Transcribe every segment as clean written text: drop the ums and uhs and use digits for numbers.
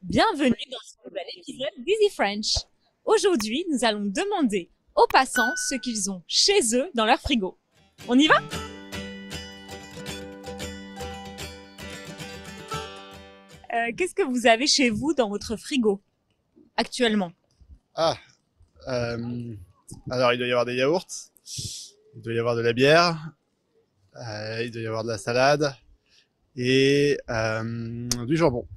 Bienvenue dans ce nouvel épisode d'Easy French. Aujourd'hui, nous allons demander aux passants ce qu'ils ont chez eux dans leur frigo. On y va? Qu'est-ce que vous avez chez vous dans votre frigo actuellement? Ah, alors il doit y avoir des yaourts, il doit y avoir de la bière, il doit y avoir de la salade et du jambon.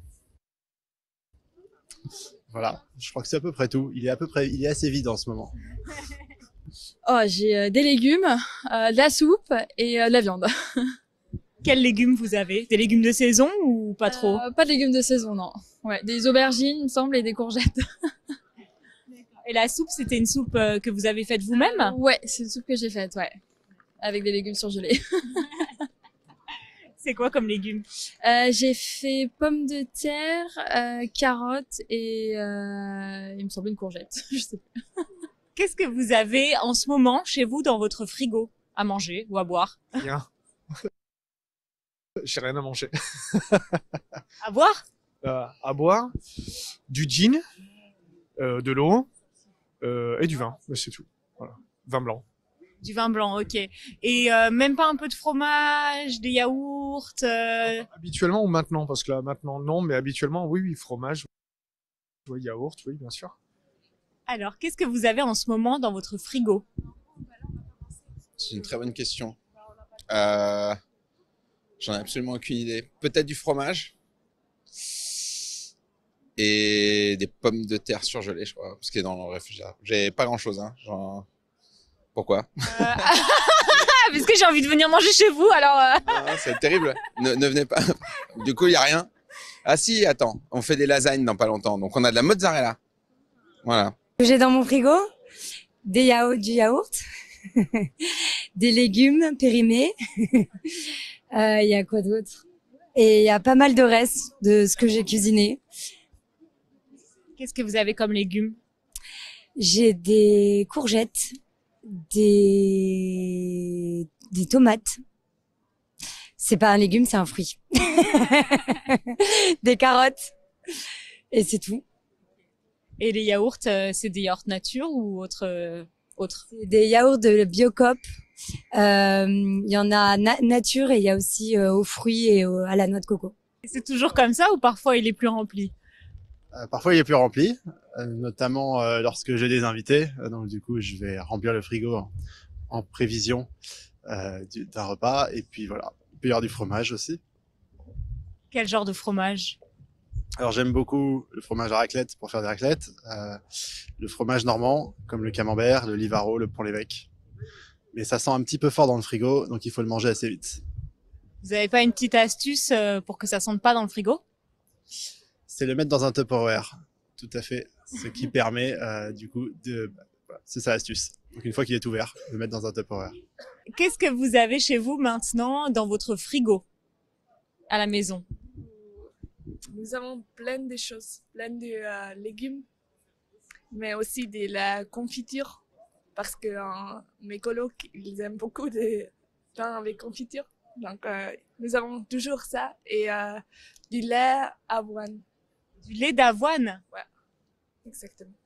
Voilà, je crois que c'est à peu près tout. Il est assez vide en ce moment. Oh, j'ai des légumes, de la soupe et de la viande. Quels légumes vous avez? Des légumes de saison ou pas trop? Pas de légumes de saison, non. Ouais, des aubergines, il me semble, et des courgettes. Et la soupe, c'était une soupe que vous avez faite vous-même? Ouais, c'est une soupe que j'ai faite, ouais. Avec des légumes surgelés. C'est quoi comme légumes? J'ai fait pommes de terre, carottes et il me semble une courgette. Je sais pas. Qu'est-ce que vous avez en ce moment chez vous dans votre frigo à manger ou à boire? Rien. J'ai rien à manger. À boire? À boire, du gin, de l'eau et du vin. Mais c'est tout. Voilà. Vin blanc. Du vin blanc, ok. Et même pas un peu de fromage, des yaourts Habituellement ou maintenant? Parce que là, maintenant, non. Mais habituellement, oui, fromage, oui, yaourt, oui, bien sûr. Alors, qu'est-ce que vous avez en ce moment dans votre frigo? C'est une très bonne question. Euh, J'en ai absolument aucune idée. Peut-être du fromage et des pommes de terre surgelées, je crois, ce qui est dans le réfrigérateur. J'ai pas grand-chose, hein. Pourquoi? Parce que j'ai envie de venir manger chez vous, alors... Ah, c'est terrible. Ne venez pas. Du coup, il y a rien. Ah si, attends, on fait des lasagnes dans pas longtemps. Donc on a de la mozzarella. Voilà. J'ai dans mon frigo des yaourts, du yaourt, des légumes périmés. Il y a quoi d'autre? Et il y a pas mal de restes de ce que j'ai cuisiné. Qu'est-ce que vous avez comme légumes? J'ai des courgettes, des tomates. C'est pas un légume, c'est un fruit. Des carottes. Et c'est tout. Et les yaourts, c'est des yaourts nature ou autre? Des yaourts de Biocoop. Il y en a nature et il y a aussi aux fruits et à la noix de coco. C'est toujours comme ça ou parfois il est plus rempli? Parfois il est plus rempli, notamment lorsque j'ai des invités. Donc du coup, je vais remplir le frigo en prévision d'un repas. Et puis voilà, il peut y avoir du fromage aussi. Quel genre de fromage? Alors j'aime beaucoup le fromage à raclette pour faire des raclettes, le fromage normand comme le camembert, le Livaro, le Pont-l'Évêque. Mais ça sent un petit peu fort dans le frigo, donc il faut le manger assez vite. Vous avez pas une petite astuce pour que ça sente pas dans le frigo? C'est le mettre dans un Tupperware, tout à fait, ce qui permet du coup de... Voilà, c'est ça l'astuce. Donc une fois qu'il est ouvert, le mettre dans un Tupperware. Qu'est-ce que vous avez chez vous maintenant dans votre frigo à la maison? Nous avons plein de choses, plein de légumes, mais aussi de la confiture, parce que mes colocs, ils aiment beaucoup de pain avec confiture. Donc, nous avons toujours ça et du lait avoine. Du lait d'avoine? Ouais, exactement.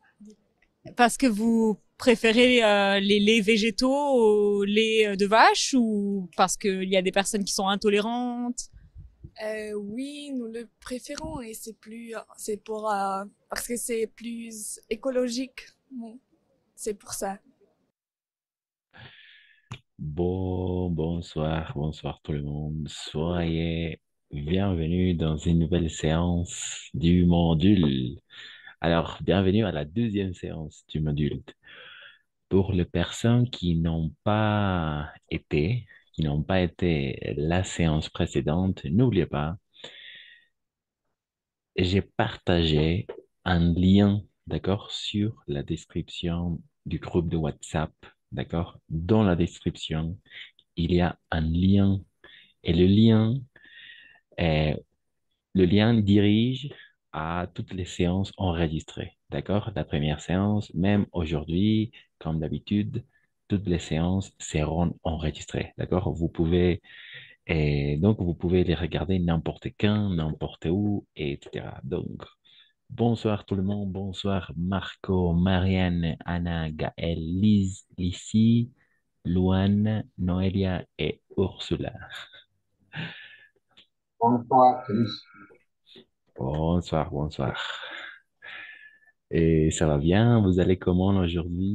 Parce que vous préférez les laits végétaux au lait de vache ou parce qu'il y a des personnes qui sont intolérantes? Oui, nous le préférons et c'est pour, parce que c'est plus écologique. Bon, c'est pour ça. Bonsoir tout le monde. Soyez bienvenus dans une nouvelle séance du module. Alors, bienvenue à la deuxième séance du module. Pour les personnes qui n'ont pas été la séance précédente, n'oubliez pas, j'ai partagé un lien, d'accord, sur la description du groupe de WhatsApp, d'accord. Dans la description, il y a un lien et euh, le lien dirige à toutes les séances enregistrées, d'accord? La première séance, même aujourd'hui, comme d'habitude, toutes les séances seront enregistrées, d'accord? Et donc, vous pouvez les regarder n'importe quand, n'importe où, etc. Donc, Bonsoir tout le monde. Bonsoir Marco, Marianne, Anna, Gaël, Lise, Lucie, Luan, Noelia et Ursula. Bonsoir, Chris. Bonsoir, bonsoir. Et ça va bien? Vous allez comment aujourd'hui?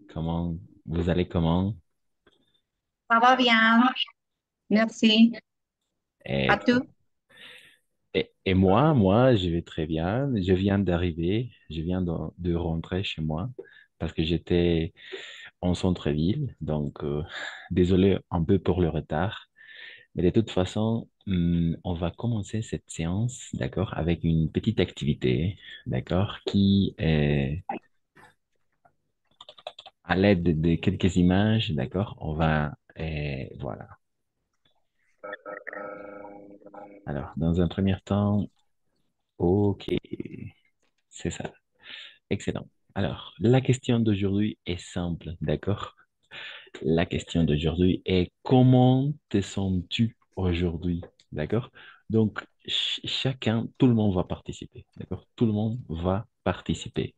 Comment? Vous allez comment? Ça va bien, merci. À Excellent. tout. Et moi, je vais très bien. Je viens d'arriver, je viens de rentrer chez moi parce que j'étais en centre-ville. Donc, désolé un peu pour le retard. Mais de toute façon, on va commencer cette séance, d'accord, avec une petite activité, d'accord, qui est à l'aide de quelques images, d'accord, on va, voilà. Alors, dans un premier temps, ok, c'est ça. Excellent. Alors, la question d'aujourd'hui est simple, d'accord? La question d'aujourd'hui est comment te sens-tu aujourd'hui? D'accord? Donc, chacun, tout le monde va participer, d'accord? Tout le monde va participer.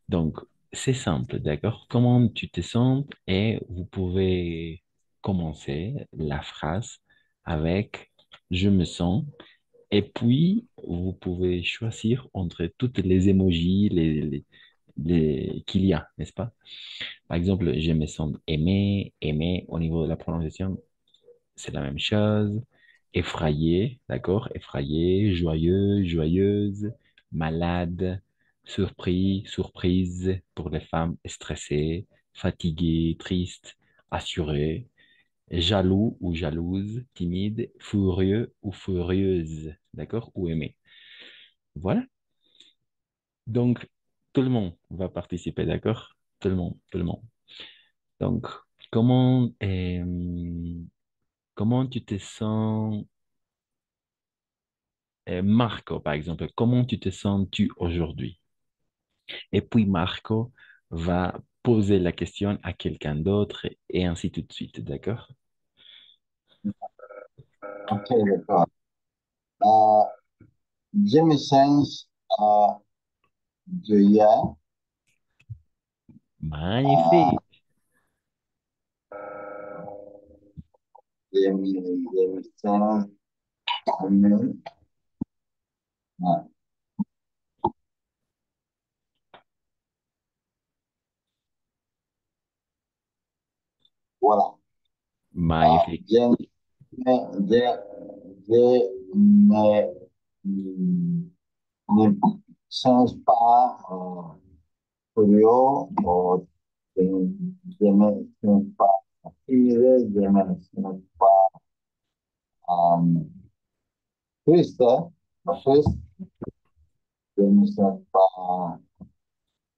Donc, c'est simple, d'accord? Comment tu te sens et vous pouvez commencer la phrase avec je me sens et puis vous pouvez choisir entre toutes les emojis qu'il y a, n'est-ce pas? Par exemple, je me sens aimé, aimé au niveau de la prononciation, c'est la même chose. Effrayé, d'accord? Effrayé, joyeux, joyeuse, malade, surpris, surprise pour les femmes, stressé, fatigué, triste, assuré, jaloux ou jalouse, timide, furieux ou furieuse, d'accord? Ou aimé. Voilà. Donc, tout le monde va participer, d'accord? Tout le monde, tout le monde. Donc, comment, comment tu te sens, Marco, par exemple, comment tu te sens-tu aujourd'hui? Et puis Marco va poser la question à quelqu'un d'autre et ainsi tout de suite, d'accord? Ok, d'accord. Euh, je me sens joyeux. Euh, Magnifique, je me sens aimé. Ouais, voilà. magnifique, Je ne sens pas furieux ou je ne me sens pas triste, je ne me sens pas triste, triste, je ne me sens pas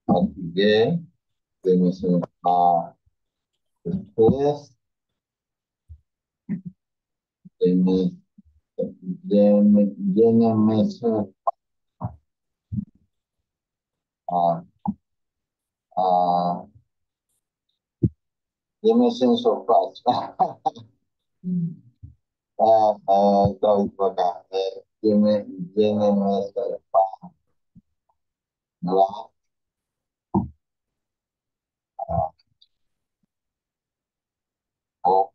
fatigué, je ne me sens pas stressé, je, me, je ne me sens pas, je me sens surprise. David Beckham. Jimmy, Jimmy Master, Black, Hope,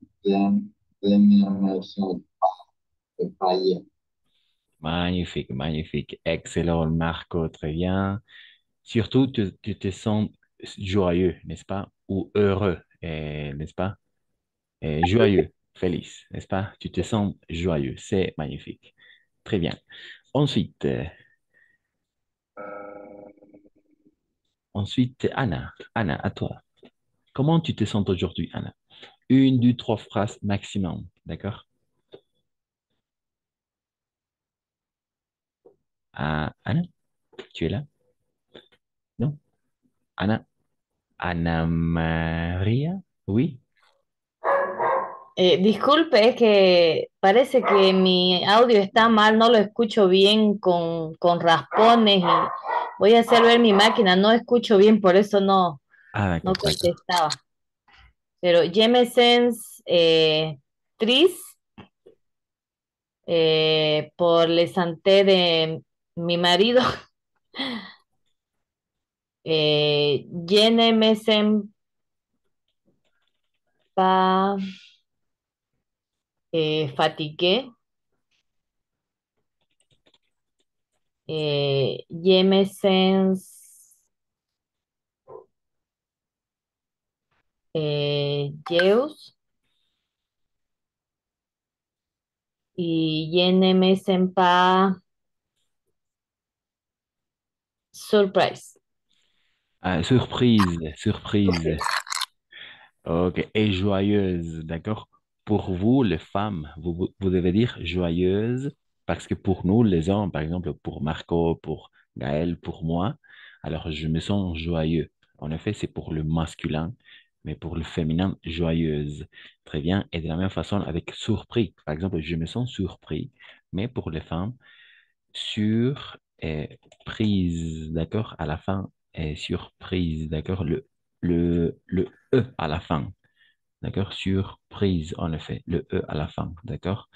Jimmy Master, Prayer. magnifique, magnifique. Excellent, Marco, très bien. Surtout, tu te sens joyeux, n'est-ce pas? Ou heureux, n'est-ce pas? Joyeux, feliz, n'est-ce pas? Tu te sens joyeux, c'est magnifique. Très bien. Ensuite, Anna. Anna, à toi. Comment tu te sens aujourd'hui, Anna? Une, deux, trois phrases maximum, d'accord? Ah, Anna, tu es là? Non? Anna? Ana María? Oui? Disculpe, es que parece que mi audio está mal, no lo escucho bien con raspones y voy a hacer ver mi máquina, no escucho bien, por eso Ah, no d'accord, d'accord. contestaba. Pero Jemesens Tris, Por le santé de mi marido. Je ne me sens pas fatigué. Je me sens Zeus. Y je ne me sens pas surprise. Ah, surprise, surprise. Ok, et joyeuse, d'accord? Pour vous, les femmes, vous devez dire joyeuse, parce que pour nous, les hommes, par exemple, pour Marco, pour Gaël, pour moi, alors je me sens joyeux. En effet, c'est pour le masculin, mais pour le féminin, joyeuse. Très bien. Et de la même façon, avec surpris, par exemple, je me sens surpris, mais pour les femmes, sur prise, d'accord? À la fin, surprise, d'accord? Le E à la fin. D'accord? Surprise, en effet, le E à la fin, d'accord?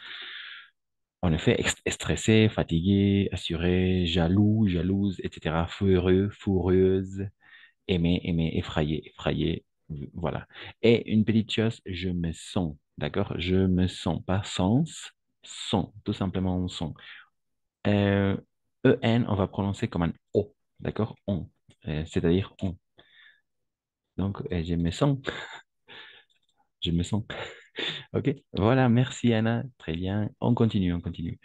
En effet, stressé, fatigué, assuré, jaloux, jalouse, etc. Furieux, furieuse, aimé, aimé, effrayé, effrayé, voilà. Et une petite chose, je me sens, d'accord? Je me sens, pas sens, son, tout simplement son. Euh, EN, on va prononcer comme un O, d'accord? On, c'est-à-dire on. Donc, je me sens, je me sens. Ok, voilà, merci Anna. Très bien. On continue, on continue.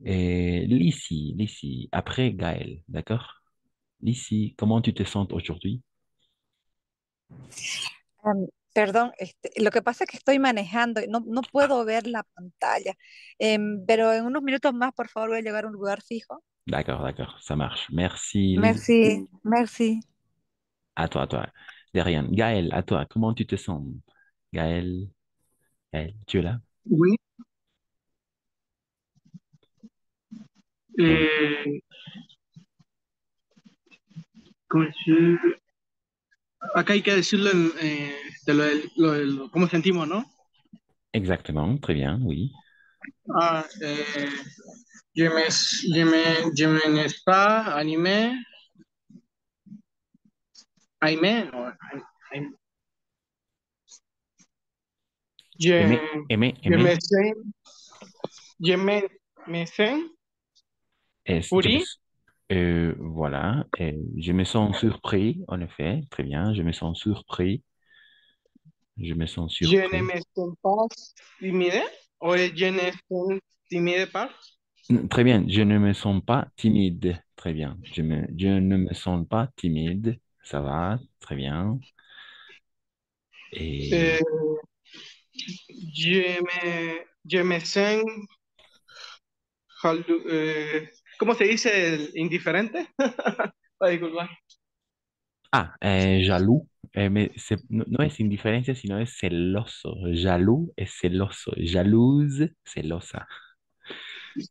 Et Lissy, après Gaël, d'accord? Lissy, comment tu te sens aujourd'hui? Perdón, lo que pasa es que estoy manejando y no puedo ver la pantalla. Pero en unos minutos más, por favor, voy a llegar a un lugar fijo. D'accord, d'accord, ça marche. Merci Lissy. Merci, merci. À toi, à toi. Derrière, Gaël, à toi, comment tu te sens? Gaël, Gaël, tu es là? Oui. Oui. Eh, ¿Cómo decir? Acá hay que decirlo de cómo sentimos, ¿no? Exactement, très bien, oui. Ah, je me n'ai pas animé, aimé, no, aimé. Aimer, Je, aimer, je me aimer. sens, me sens pourri. Voilà, je me sens surpris, en effet, très bien, je me sens surpris, je me sens Je ne surpris. me sens pas timide, ou je ne sens timide pas. Très bien, je ne me sens pas timide, très bien, je ne me sens pas timide, ça va, très bien. Eh, Et je me sens, ¿cómo se dice el indiferente? Ay, disculpa. jaloux, mais no es indiferencia, sino es celoso. Jaloux es celoso, jalouse, celosa.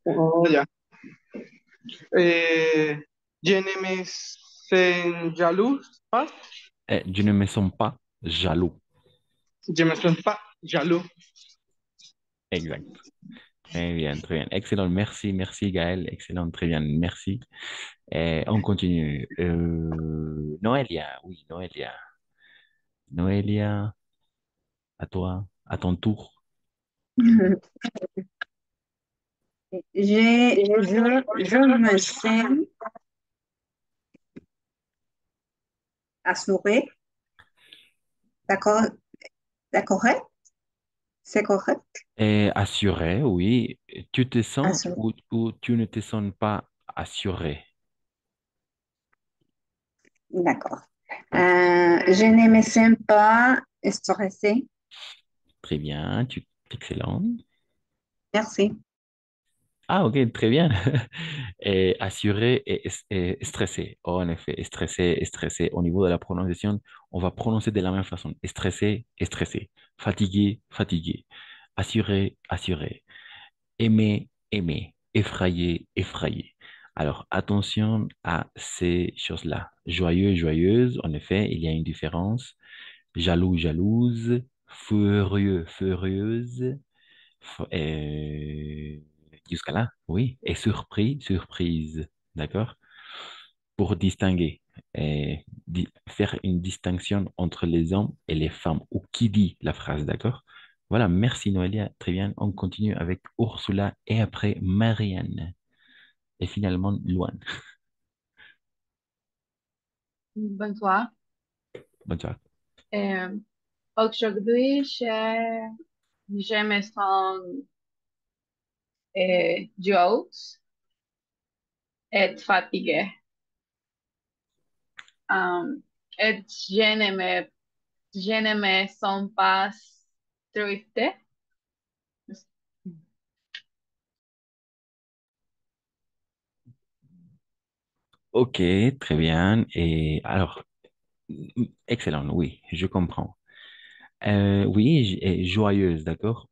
Oh, ya. Eh, je ne me sens jaloux pas. Je ne me sens pas jaloux. Je me sens pas jaloux. Exact. Très bien, très bien. Excellent. Merci, merci Gaël. Excellent, très bien. Merci. Et on continue. Noélia, oui, Noélia. Noélia, à toi, à ton tour. Je me sens assurée. D'accord, d'accord, c'est correct. Et assuré, oui. Tu te sens Assurée. ou tu ne te sens pas assuré? D'accord. Je ne me sens pas stressée. Très bien, excellent. Merci. Ah, ok, très bien. Et assuré et stressé. Oh, en effet, stressé, stressé. Au niveau de la prononciation, on va prononcer de la même façon. Stressé, stressé. Fatigué, fatigué. Assuré, assuré. Aimer, aimer. Effrayé, effrayé. Alors, attention à ces choses-là. Joyeux, joyeuse. En effet, il y a une différence. Jaloux, jalouse. Furieux, furieuse. Jusqu'à là, oui. Et surpris, surprise. D'accord? Pour distinguer et faire une distinction entre les hommes et les femmes, ou qui dit la phrase, d'accord? Voilà, merci Noélia, très bien. On continue avec Ursula et après Marianne. Et finalement, Luan. Bonsoir. Bonsoir. Euh, Aujourd'hui, je me sens joyeuse et fatiguée. Et je ne me sens pas triste. Ok, très bien. Et alors, excellent, oui, je comprends. Oui, et joyeuse, d'accord?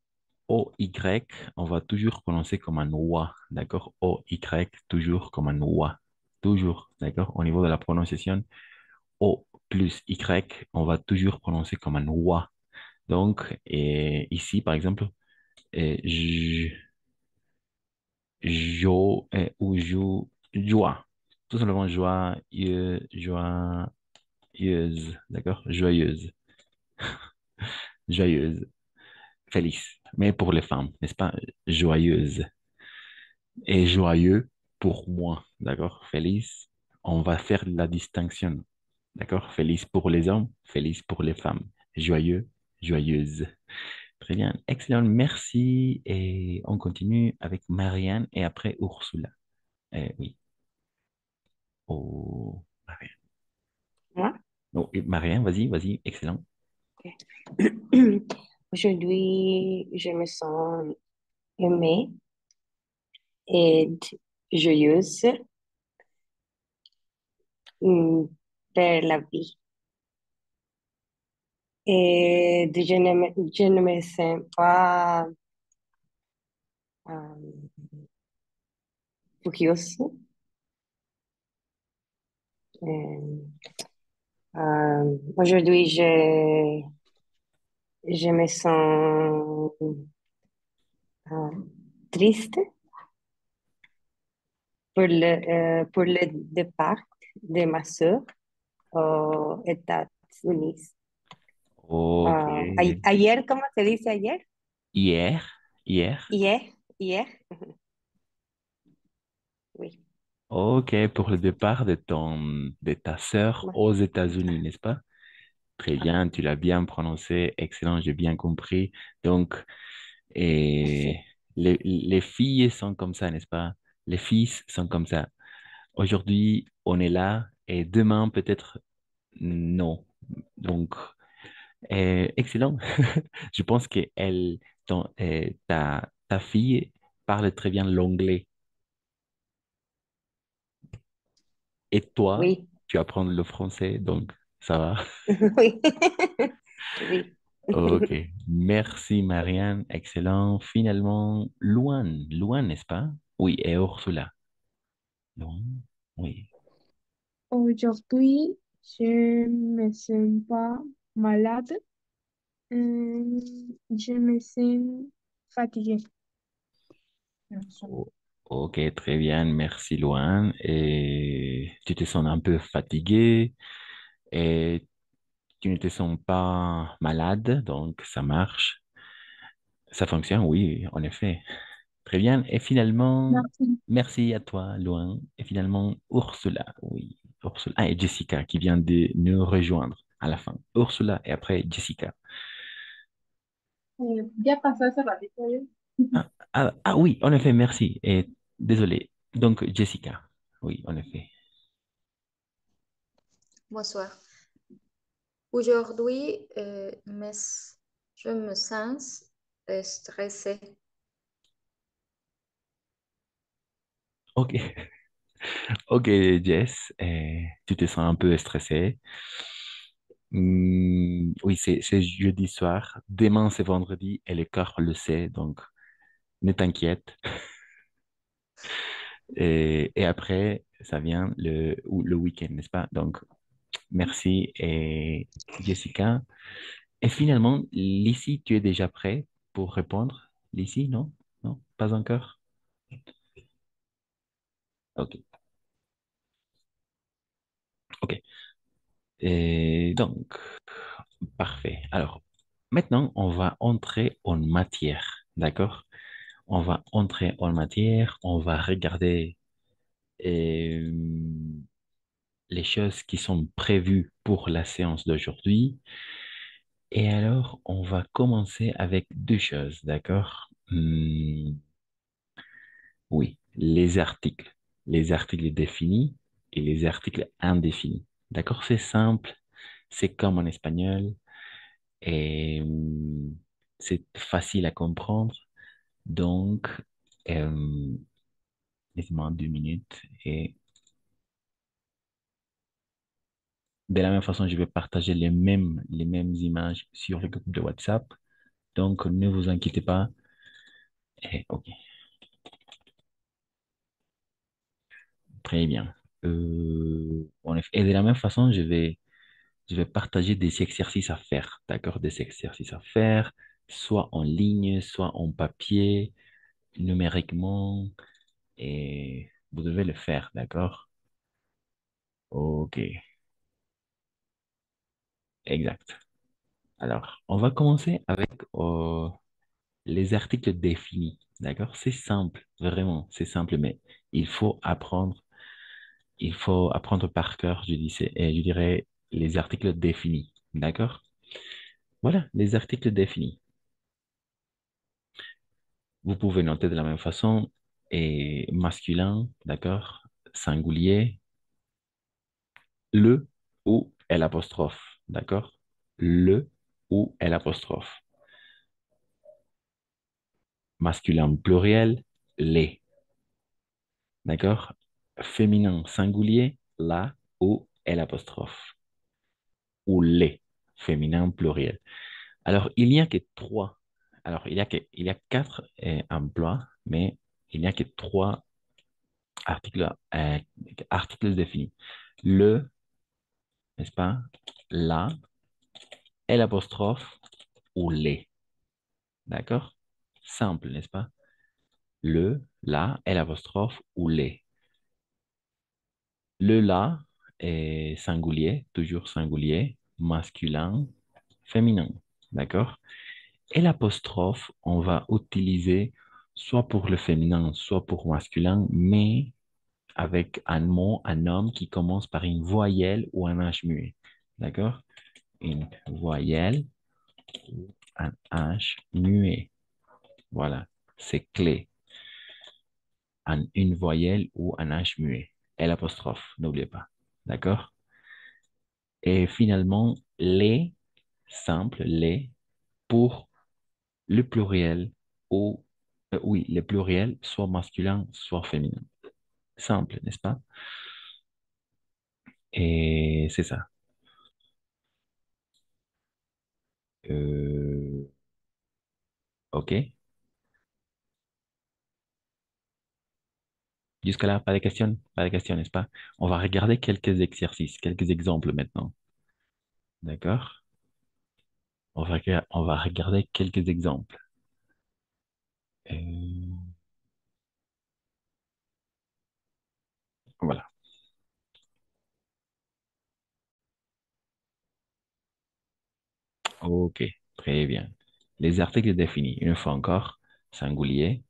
O-Y, on va toujours prononcer comme un oie, d'accord? O-Y, toujours comme un oie. Toujours, d'accord? Au niveau de la prononciation, O plus Y, on va toujours prononcer comme un oie. Donc, et ici, par exemple, j- ou joie. Tout simplement joie, joyeuse, d'accord? Joyeuse, joyeuse, feliz. Mais pour les femmes, n'est-ce pas? Joyeuse. Et joyeux pour moi, d'accord? Feliz, on va faire la distinction, d'accord? Feliz pour les hommes, feliz pour les femmes. Joyeux, joyeuse. Très bien, excellent, merci. Et on continue avec Marianne et après Ursula. Oui. Oh, Marianne. Moi? Oh, et Marianne, vas-y, vas-y, excellent. Ok. Aujourd'hui, je me sens aimée et joyeuse per la vie. Et je ne me sens pas furieuse. Euh, Aujourd'hui, je me sens euh, triste pour le départ de ma sœur aux États-Unis. Ok. Ayer, ¿cómo se dice ayer? Hier, hier. Hier, hier. Oui. Ok, pour le départ de ta sœur Ouais. aux États-Unis, n'est-ce pas? Très bien, tu l'as bien prononcé, excellent, j'ai bien compris. Donc, et les filles sont comme ça, n'est-ce pas? Les fils sont comme ça. Aujourd'hui, on est là et demain, peut-être, non. Donc, excellent. Je pense que ta fille parle très bien l'anglais. Et toi, Oui. tu apprends le français, donc ça va. Oui. Oui. Ok, merci Marianne, excellent. Finalement, Luan, n'est-ce pas? Oui, et Ursula. Luan, oui. Aujourd'hui, je me sens pas malade. Je me sens fatiguée. O- Ok, très bien, merci Luan. Et tu te sens un peu fatigué et tu ne te sens pas malade, donc ça marche. Ça fonctionne, oui, en effet. Très bien. Et finalement, Merci. merci à toi, Loin. Et finalement, Ursula, oui. Ursula. Ah, et Jessica qui vient de nous rejoindre à la fin. Ursula et après Jessica. Ya pasó hace ratito. Oui, en effet, merci. Et désolé. Donc, Jessica. Oui, en effet. Bonsoir. Aujourd'hui, je me sens stressée. Ok. Ok, Jess. Tu te sens un peu stressé. Oui, c'est jeudi soir. Demain, c'est vendredi et le corps le sait. Donc, ne t'inquiète. Et après, ça vient le week-end, n'est-ce pas? Donc, merci et Jessica. Et finalement, Lissy, tu es déjà prêt pour répondre? Lissy, non? Non, pas encore? Ok. Ok. Et donc, parfait. Alors, maintenant, on va entrer en matière. D'accord? On va entrer en matière. On va regarder euh, les choses qui sont prévues pour la séance d'aujourd'hui. Et alors, on va commencer avec deux choses. D'accord? Oui, les articles. Les articles définis et les articles indéfinis. D'accord? C'est simple. C'est comme en espagnol. Et c'est facile à comprendre. Donc, euh, laissez-moi 2 minutes. Et de la même façon, je vais partager les mêmes images sur le groupe de WhatsApp. Donc, ne vous inquiétez pas. Et, ok, très bien. Et de la même façon, je vais partager des exercices à faire. D'accord? Des exercices à faire, soit en ligne, soit en papier, numériquement. Et vous devez le faire. D'accord? Ok, exact. Alors, on va commencer avec les articles définis. D'accord? C'est simple, vraiment, c'est simple, mais il faut apprendre, il faut apprendre par cœur, je dirais, les articles définis. D'accord? Voilà, les articles définis. Vous pouvez noter de la même façon, et masculin, d'accord? Singulier, le ou l'apostrophe, d'accord? Le ou l'apostrophe. Masculin pluriel, les. D'accord? Féminin singulier, la ou l'apostrophe. Ou les. Féminin pluriel. Alors, il n'y a que trois. Alors, il y a quatre emplois, mais il n'y a que trois articles, articles définis. Le, n'est-ce pas? La, l'apostrophe ou les. D'accord? Simple, n'est-ce pas? Le, la, l'apostrophe ou les. Le la est singulier, toujours singulier, masculin, féminin. D'accord? Et l'apostrophe, on va utiliser soit pour le féminin, soit pour masculin, mais avec un mot, un nom qui commence par une voyelle ou un H muet. D'accord? Une voyelle ou un H muet. Voilà, c'est clé. Une voyelle ou un H muet. Et l'apostrophe, n'oubliez pas. D'accord? Et finalement, les, simple, les, pour le pluriel ou, oui, le pluriel, soit masculin, soit féminin. Simple, n'est-ce pas? Et c'est ça. Euh, OK. Jusqu'à là, pas de questions? Pas de questions, n'est-ce pas? On va regarder quelques exercices, quelques exemples maintenant. D'accord? On va regarder quelques exemples. Euh, voilà. OK. Très bien. Les articles définis, une fois encore, singulier,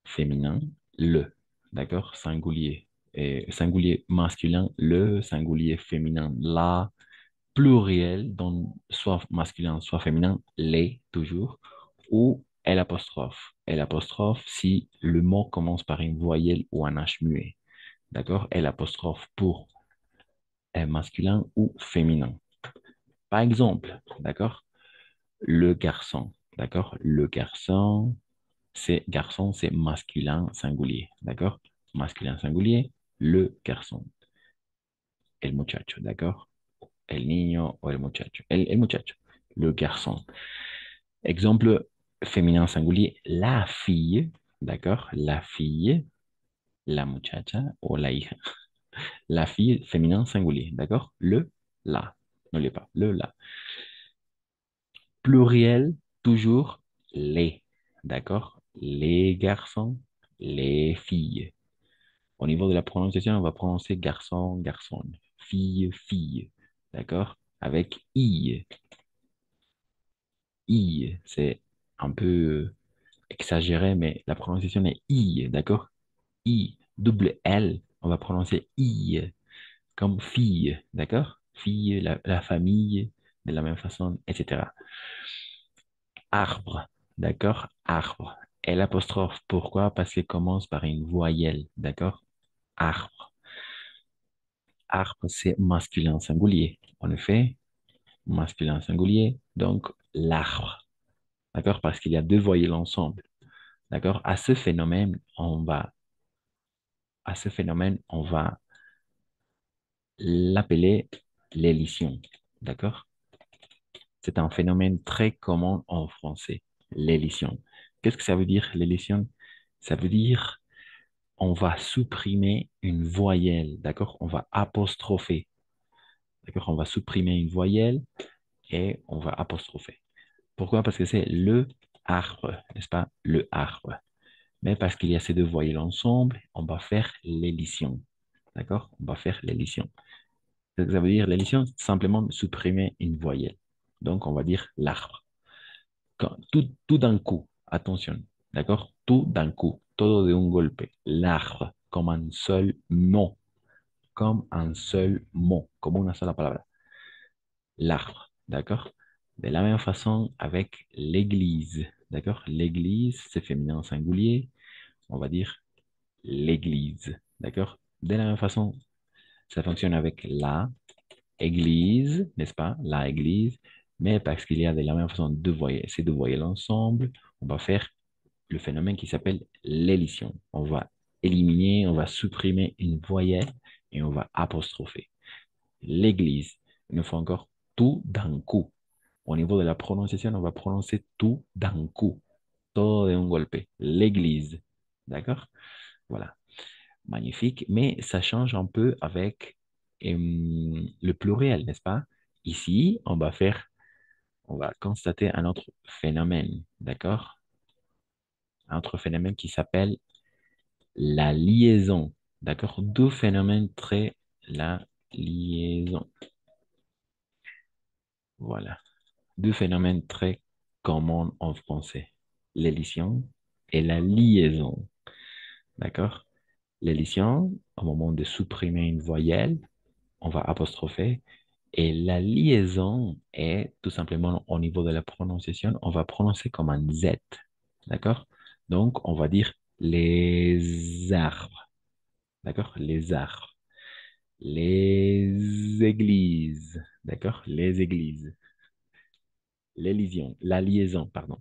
féminin, le. D'accord? Singulier. Et singulier masculin, le. Singulier féminin, la. Pluriel, donc soit masculin, soit féminin, les, toujours. Ou l'apostrophe. L'apostrophe si le mot commence par une voyelle ou un H muet. D'accord? L'apostrophe pour masculin ou féminin. Par exemple, d'accord? Le garçon. D'accord? Le garçon, c'est masculin singulier. D'accord? Masculin singulier, le garçon. El muchacho, d'accord? El niño o el muchacho. El muchacho, le garçon. Exemple féminin singulier, la fille, d'accord? La fille, la muchacha o la hija. La fille féminin singulier, d'accord? Le, la. N'oubliez pas, le, la. Pluriel, toujours les, d'accord? Les garçons, les filles. Au niveau de la prononciation, on va prononcer garçon, garçon, fille, fille. D'accord? Avec I. I, c'est un peu exagéré, mais la prononciation est I, d'accord? I, double L, on va prononcer I, comme fille, d'accord? Fille, la famille, de la même façon, etc. Arbre, d'accord? Arbre. Et l'apostrophe, pourquoi? Parce qu'il commence par une voyelle, d'accord? Arbre. Arbre, c'est masculin singulier. En effet, masculin singulier, donc l'arbre, d'accord? Parce qu'il y a deux voyelles ensemble, d'accord? À ce phénomène, on va l'appeler l'élision, d'accord? C'est un phénomène très commun en français, l'élision. Qu'est-ce que ça veut dire, l'élision? Ça veut dire on va supprimer une voyelle, d'accord? On va apostropher, d'accord? On va supprimer une voyelle et on va apostropher. Pourquoi? Parce que c'est le arbre, n'est-ce pas? Le arbre. Mais parce qu'il y a ces deux voyelles ensemble, on va faire l'élision, d'accord? On va faire l'élision. Ça veut dire l'élision, c'est simplement supprimer une voyelle. Donc, on va dire l'arbre. Tout d'un coup, attention, d'accord? Tout d'un coup, todo de un golpe. L'arbre, comme un seul mot, comme un seul mot, comme una sola palabra. L'arbre, d'accord? De la même façon avec l'église, d'accord? L'église, c'est féminin singulier, on va dire l'église, d'accord? De la même façon, ça fonctionne avec la église, n'est-ce pas? La église, mais parce qu'il y a de la même façon deux voyelles, ces deux voyelles ensemble, on va faire le phénomène qui s'appelle l'élision. On va éliminer, on va supprimer une voyelle et on va apostropher. L'église, une fois encore, tout d'un coup. Au niveau de la prononciation, on va prononcer tout d'un coup. Todo de un golpe. L'église. D'accord? Voilà. Magnifique. Mais ça change un peu avec le pluriel, n'est-ce pas? Ici, on va constater un autre phénomène. D'accord? Un autre phénomène qui s'appelle la liaison. D'accord? Deux phénomènes très la liaison. Voilà. Deux phénomènes très communs en français. L'élision et la liaison. D'accord? L'élision, au moment de supprimer une voyelle, on va apostropher. Et la liaison est tout simplement au niveau de la prononciation, on va prononcer comme un Z. D'accord? Donc, on va dire les arbres. D'accord? Les arbres. Les églises. D'accord? Les églises. La liaison, pardon.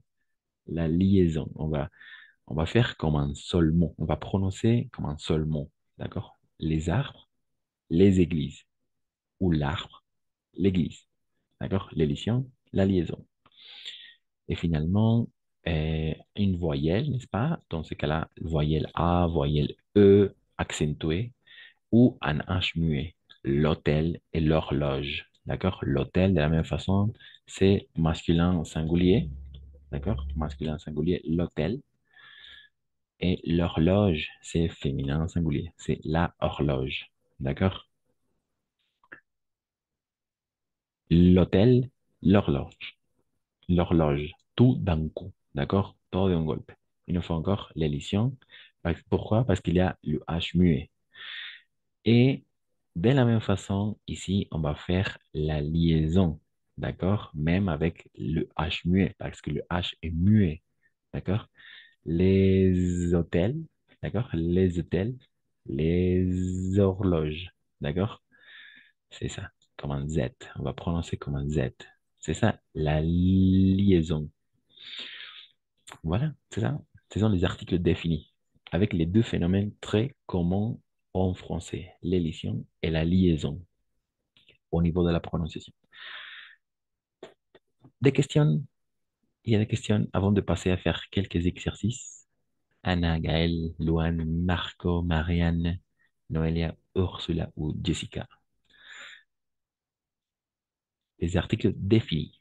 La liaison. On va faire comme un seul mot. On va prononcer comme un seul mot. D'accord? Les arbres, les églises. Ou l'arbre, l'église. D'accord? L'élision, la liaison. Et finalement, une voyelle, n'est-ce pas? Dans ce cas-là, voyelle A, voyelle E accentuée ou un H muet. L'hôtel et l'horloge. D'accord? L'hôtel, de la même façon, c'est masculin singulier. D'accord? Masculin singulier, l'hôtel. Et l'horloge, c'est féminin singulier. C'est la horloge. D'accord? L'hôtel, l'horloge. L'horloge. Tout d'un coup. D'accord? Todo de un golpe. Une fois encore, l'élision. Pourquoi? Parce qu'il y a le H muet. Et de la même façon, ici, on va faire la liaison. D'accord? Même avec le H muet, parce que le H est muet. D'accord? Les hôtels, d'accord? Les hôtels, les horloges, d'accord? C'est ça, comme un Z. On va prononcer comme un Z. C'est ça, la liaison. Voilà, c'est ça. Ce sont les articles définis avec les deux phénomènes très communs en français, l'élision et la liaison au niveau de la prononciation. Des questions? Il y a des questions avant de passer à faire quelques exercices. Anna, Gaël, Luan, Marco, Marianne, Noelia, Ursula ou Jessica. Les articles définis.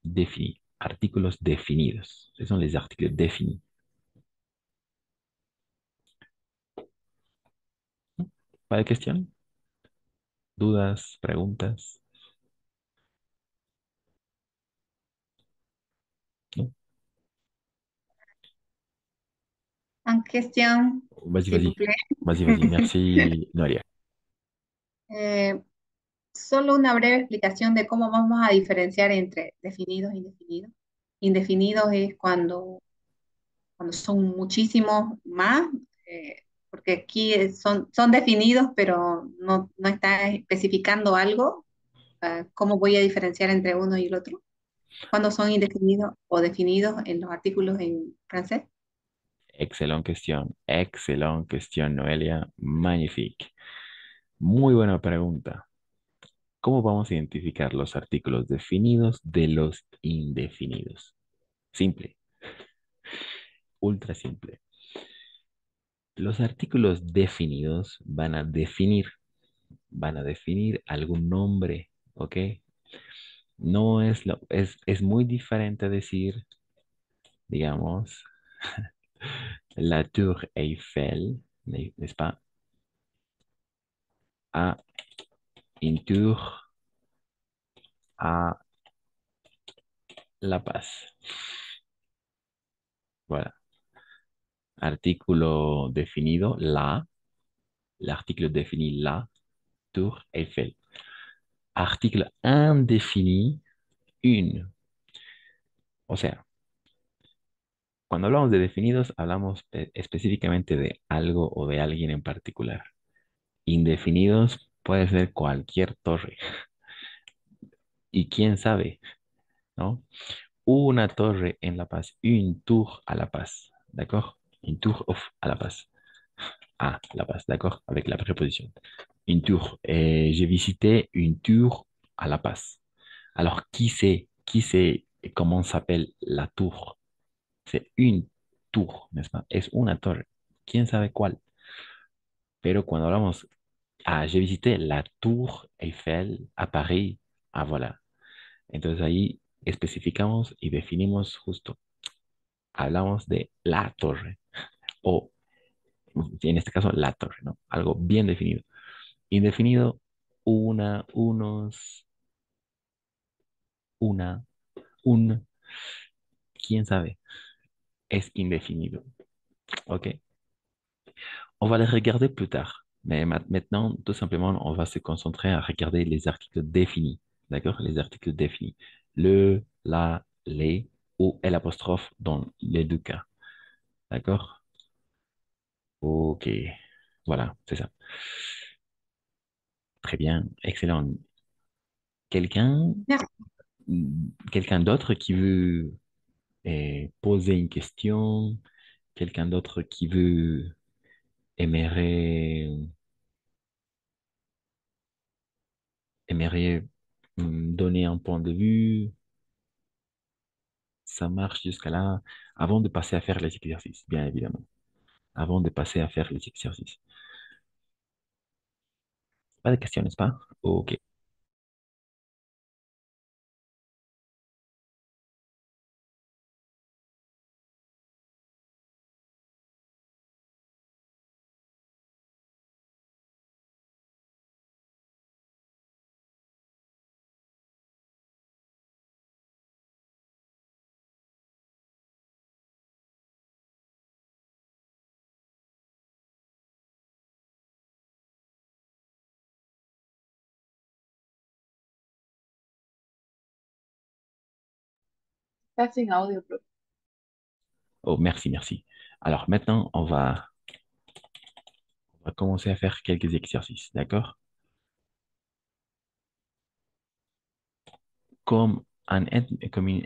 Définis. Artículos definidos. Ce sont les articles définis. Pas de question? ¿Dudas? ¿Preguntas? ¿No? En question, Vas-y, s'il vous vas-y. plaît. Vas-y, vas-y. Merci, Noelia. Eh, Solo una breve explicación de cómo vamos a diferenciar entre definidos e indefinidos. Indefinidos es cuando son muchísimos más, porque aquí son definidos, pero no está especificando algo. ¿Cómo voy a diferenciar entre uno y el otro? Cuando son indefinidos o definidos en los artículos en francés. Excelente cuestión, Noelia. Magnifique. Muy buena pregunta. ¿Cómo vamos a identificar los artículos definidos de los indefinidos? Simple, ultra simple. Los artículos definidos van a definir algún nombre, ¿ok? No es es muy diferente decir, digamos, la Tour Eiffel, n'est-ce pas? A une tour à La Paz. Voilà. Artículo definido, l'article défini la Tour Eiffel. Artículo indéfini, une. O sea, cuando hablamos de definidos, hablamos específicamente de algo o de alguien en particular. Indefinidos puede ser cualquier torre. Y quién sabe, ¿no? Una torre en La Paz, une tour à La Paz, d'accord? Une tour of à La Paz. À La Paz, d'accord? Avec la préposition. Une tour. J'ai visité une tour à La Paz. Alors, qui sait comment s'appelle la tour? C'est une tour, n'est-ce pas? Es una torre. ¿Quién sabe cuál? Pero cuando hablamos, j'ai visité la tour Eiffel à Paris, ah, voilà. Entonces ahí especificamos y definimos justo. Hablamos de la torre o en este caso la torre, ¿no? Algo bien definido. Indefinido, unos, una, un, quién sabe, es indefinido. ¿Ok? On va les regarder plus tard. Mais maintenant, tout simplement, on va se concentrer à regarder les articles définis. D'accord? Les articles définis. Le, la, les ou l'apostrophe dans les deux cas. D'accord? Ok. Voilà, c'est ça. Très bien. Excellent. Quelqu'un, quelqu'un d'autre qui veut poser une question? Quelqu'un d'autre qui veut aimerait, aimerait donner un point de vue? Ça marche jusqu'à là. Avant de passer à faire les exercices, bien évidemment. Avant de passer à faire les exercices. Pas de questions, n'est-ce pas? Ok. Estás sin audio, profe. Oh, merci, merci. Alors maintenant, on va commencer à faire quelques exercices, d'accord? Comme une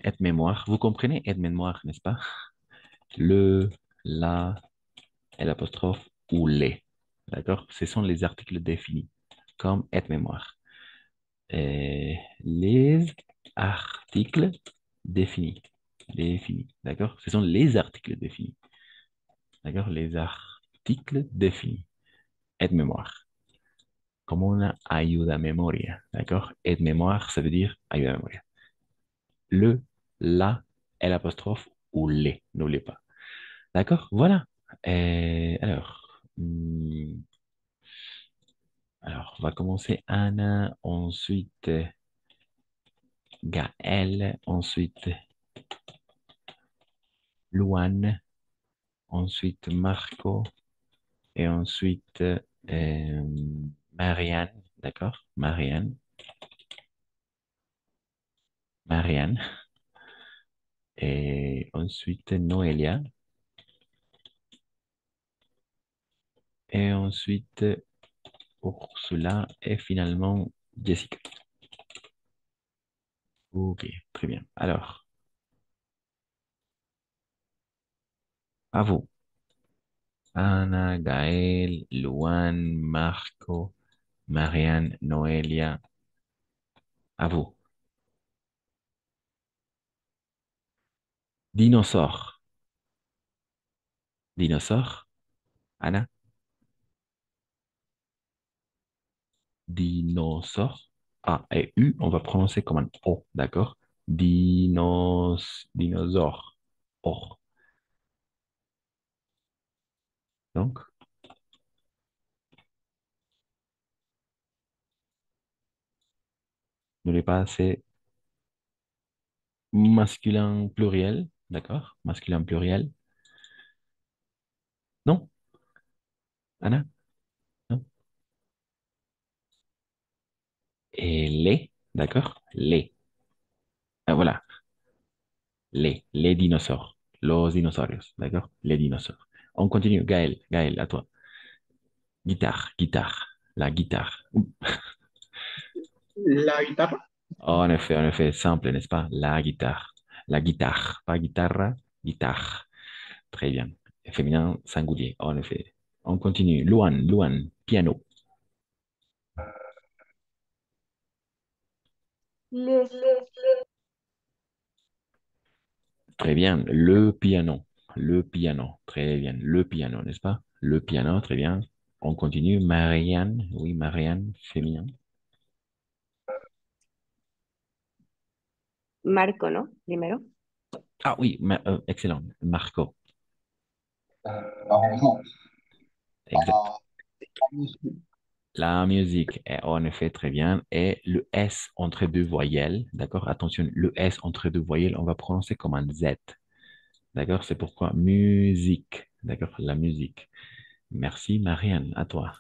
aide-mémoire. Vous comprenez aide-mémoire, n'est-ce pas? Le, la, l'apostrophe ou les. D'accord? Ce sont les articles définis comme aide-mémoire. Les articles définis. Définis. D'accord? Ce sont les articles définis. D'accord? Les articles définis. Aide-mémoire. Comme una ayuda memoria. D'accord? Aide-mémoire, ça veut dire ayuda memoria. Le, la, l'apostrophe ou les. N'oubliez pas. D'accord? Voilà. Alors, Alors, on va commencer Anna, ensuite Gaël, ensuite Luan, ensuite Marco et ensuite Marianne, d'accord? Marianne. Et ensuite Noelia. Et ensuite Ursula et finalement Jessica. Ok, très bien. Alors, à vous. Anna, Gaël, Luan, Marco, Marianne, Noelia. À vous. Dinosaure. Dinosaure. Anna. Dinosaure. A et U, on va prononcer comme un O, d'accord? Dinosaure. O. Donc, n'oubliez pas, c'est masculin pluriel, d'accord? Masculin pluriel. Non? Anna? Non? Et les, d'accord? Les. Ah, voilà, les dinosaures. Los dinosaurios, d'accord? Les dinosaures. On continue. Gaël, Gaël, à toi. Guitare, la guitare. La guitarra. En effet, simple, n'est-ce pas? La guitare, pas guitare, guitare. Très bien. Féminin singulier, en effet. On continue. Luan, piano. Les, Très bien. Le piano. Très bien. Le piano, n'est-ce pas? Le piano, très bien. On continue. Marianne. Oui, Marianne, féminin. Marco, ¿no? Primero. Ah oui, excellent. Marco. Exact. La musique est en effet très bien. Et le S entre deux voyelles, d'accord? Attention, le S entre deux voyelles, on va prononcer comme un Z. D'accord? C'est pourquoi musique. D'accord? La musique. Merci, Marianne. À toi.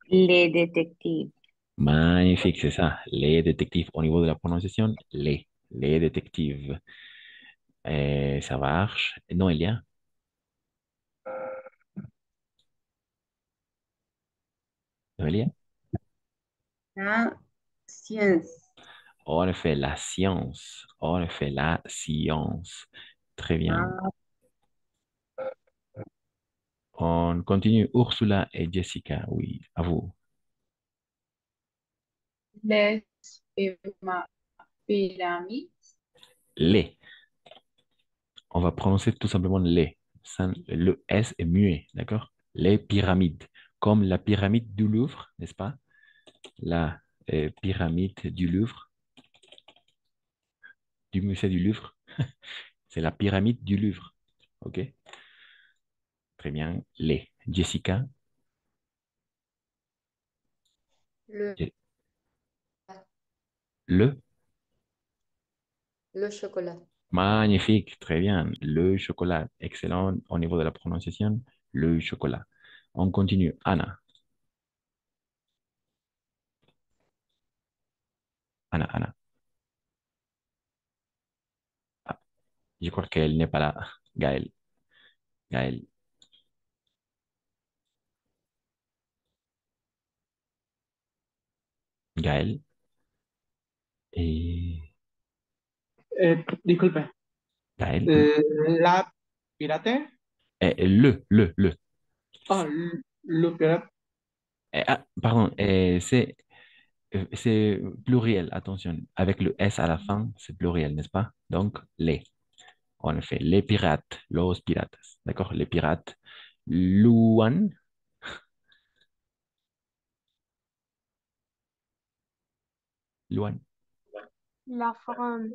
Les détectives. Magnifique, c'est ça. Les détectives. Au niveau de la prononciation, les détectives. Et ça marche. Non, il y a. Noélia? La science. En effet, la science. En effet, la science. Très bien. Ah, On continue. Ursula et Jessica. Oui, à vous. Les pyramides. Les. On va prononcer tout simplement les. Le S est muet, d'accord? Les pyramides. Comme la pyramide du Louvre, n'est-ce pas? La pyramide du Louvre, du musée du Louvre. C'est la pyramide du Louvre. OK? Très bien. Les. Jessica. Le, Je- Le. le chocolat. Magnifique. Très bien. Le chocolat. Excellent au niveau de la prononciation. Le chocolat. On continue. Anna. Anna. Ah, je crois qu'elle n'est pas là. Gaël. Gaël. Gaël. Et Disculpe. Gaël, oui. La pirate. Le. Ah, le pirate. Pardon, c'est pluriel, attention. Avec le S à la fin, c'est pluriel, n'est-ce pas? Donc, les. En effet, les pirates, los piratas. D'accord? Les pirates. Luan, Luan. La fronde.